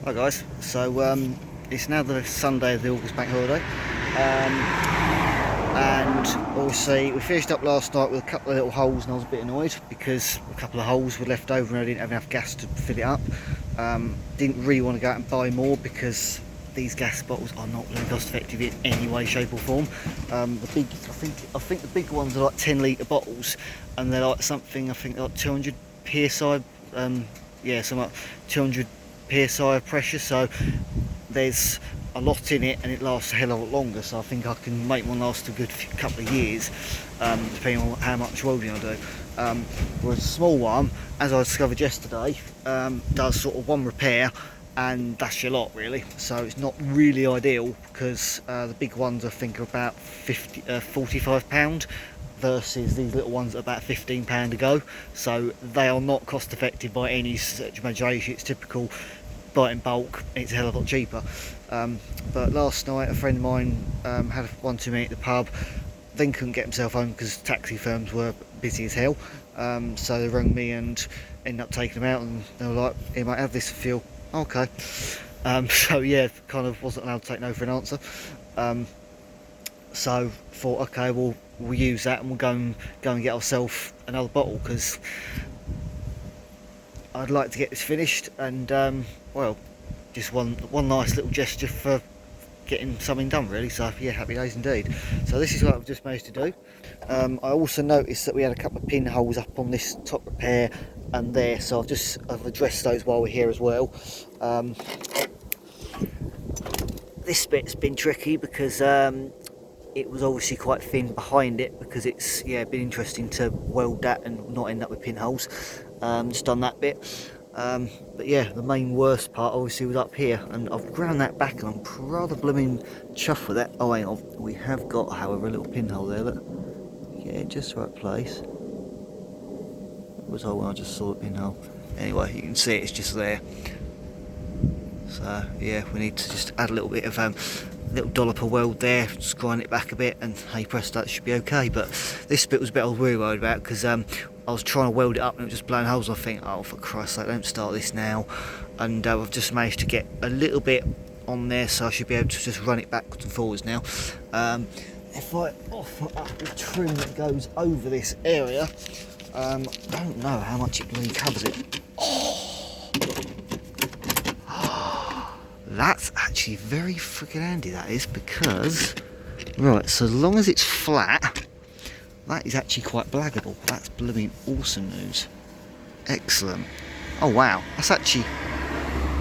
Hi guys, so it's now the Sunday of the August bank holiday, and obviously we finished up last night with a couple of little holes, and I was a bit annoyed because a couple of holes were left over and I didn't have enough gas to fill it up. Didn't really want to go out and buy more because these gas bottles are not really cost effective in any way, shape or form. I think the big ones are like 10 litre bottles, and they're like something, I think like 200 psi, yeah, something like 200 psi of pressure, so there's a lot in it and it lasts a hell of a lot longer, so I think I can make one last a good couple of years, depending on how much welding I do. Whereas a small one, as I discovered yesterday, does sort of one repair and that's your lot really, so it's not really ideal because the big ones I think are about £45 versus these little ones at about £15 a go, so they are not cost effective by any stretch of imagination. It's typical buy it in bulk, it's a hell of a lot cheaper. But last night a friend of mine had one too many at the pub, then couldn't get himself home because taxi firms were busy as hell, so they rang me and ended up taking them out, and they were like, "Here mate, have this for fuel." Okay. So yeah, kind of wasn't allowed to take no for an answer. So thought, okay, we'll use that and we'll go and get ourselves another bottle because I'd like to get this finished, and well, just one nice little gesture for getting something done really. So yeah, happy days indeed. So this is what I've just managed to do. I also noticed that we had a couple of pinholes up on this top repair and there, so I've addressed those while we're here as well. This bit's been tricky because it was obviously quite thin behind it, because it's been interesting to weld that and not end up with pinholes. Just done that bit, but yeah, the main worst part obviously was up here, and I've ground that back and I'm rather blooming chuffed with that. Oh hang on, we have got however a little pinhole there, look. Yeah, just the right place. It was all when I just saw the pinhole. Anyway, you can see it's just there. So yeah, we need to just add a little bit of little dollop of weld there, just grind it back a bit, and hey presto, that should be okay. But this bit was a bit I was really worried about because I was trying to weld it up and it was just blowing holes. I think, oh for Christ's sake, don't start this now. And I've just managed to get a little bit on there, so I should be able to just run it backwards and forwards now. If I offer up the trim that goes over this area, I don't know how much it really covers it. That's actually very freaking handy, that is, because right, so as long as it's flat, that is actually quite blaggable. That's blooming awesome news. Excellent. Oh wow, that's actually,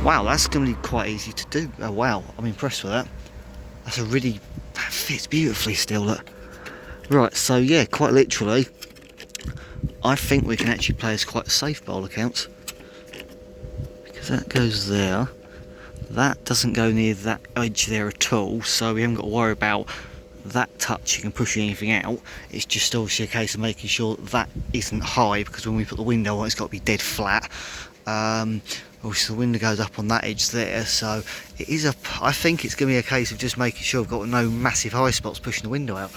wow, that's going to be quite easy to do. Oh wow, I'm impressed with that. That fits beautifully still, look. Right, so yeah, quite literally, I think we can actually play as quite a safe by all accounts, because that goes there. That doesn't go near that edge there at all, so we haven't got to worry about that touching and pushing anything out. It's just obviously a case of making sure that isn't high, because when we put the window on, it's got to be dead flat. Obviously the window goes up on that edge there, so I think it's going to be a case of just making sure we've got no massive high spots pushing the window out.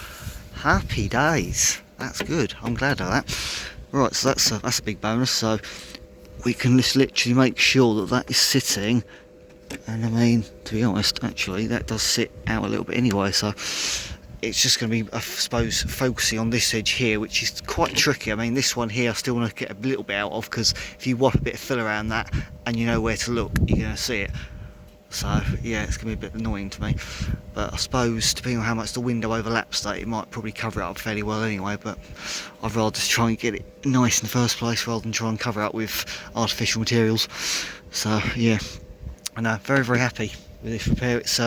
Happy days. That's good. I'm glad of that. Right, so that's a big bonus. So we can just literally make sure that is sitting. And I mean, to be honest, actually, that does sit out a little bit anyway, so it's just going to be, I suppose, focusing on this edge here, which is quite tricky. I mean, this one here I still want to get a little bit out of, because if you whop a bit of fill around that and you know where to look, you're going to see it. So yeah, it's going to be a bit annoying to me, but I suppose depending on how much the window overlaps that, it might probably cover it up fairly well anyway. But I'd rather just try and get it nice in the first place rather than try and cover it up with artificial materials. So yeah, I know, very very happy with this repair. It's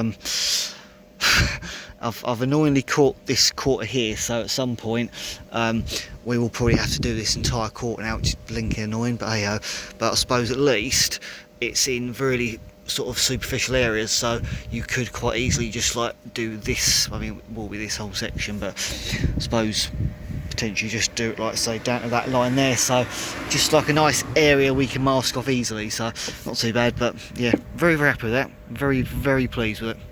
I've annoyingly caught this quarter here, so at some point we will probably have to do this entire quarter now, which is blinking annoying, but hey, but I suppose at least it's in really sort of superficial areas, so you could quite easily just like do this. I mean, it will be this whole section, but I suppose potentially just do it like say down to that line there, so just like a nice area we can mask off easily, so not too bad. But yeah, very very happy with that, very very pleased with it.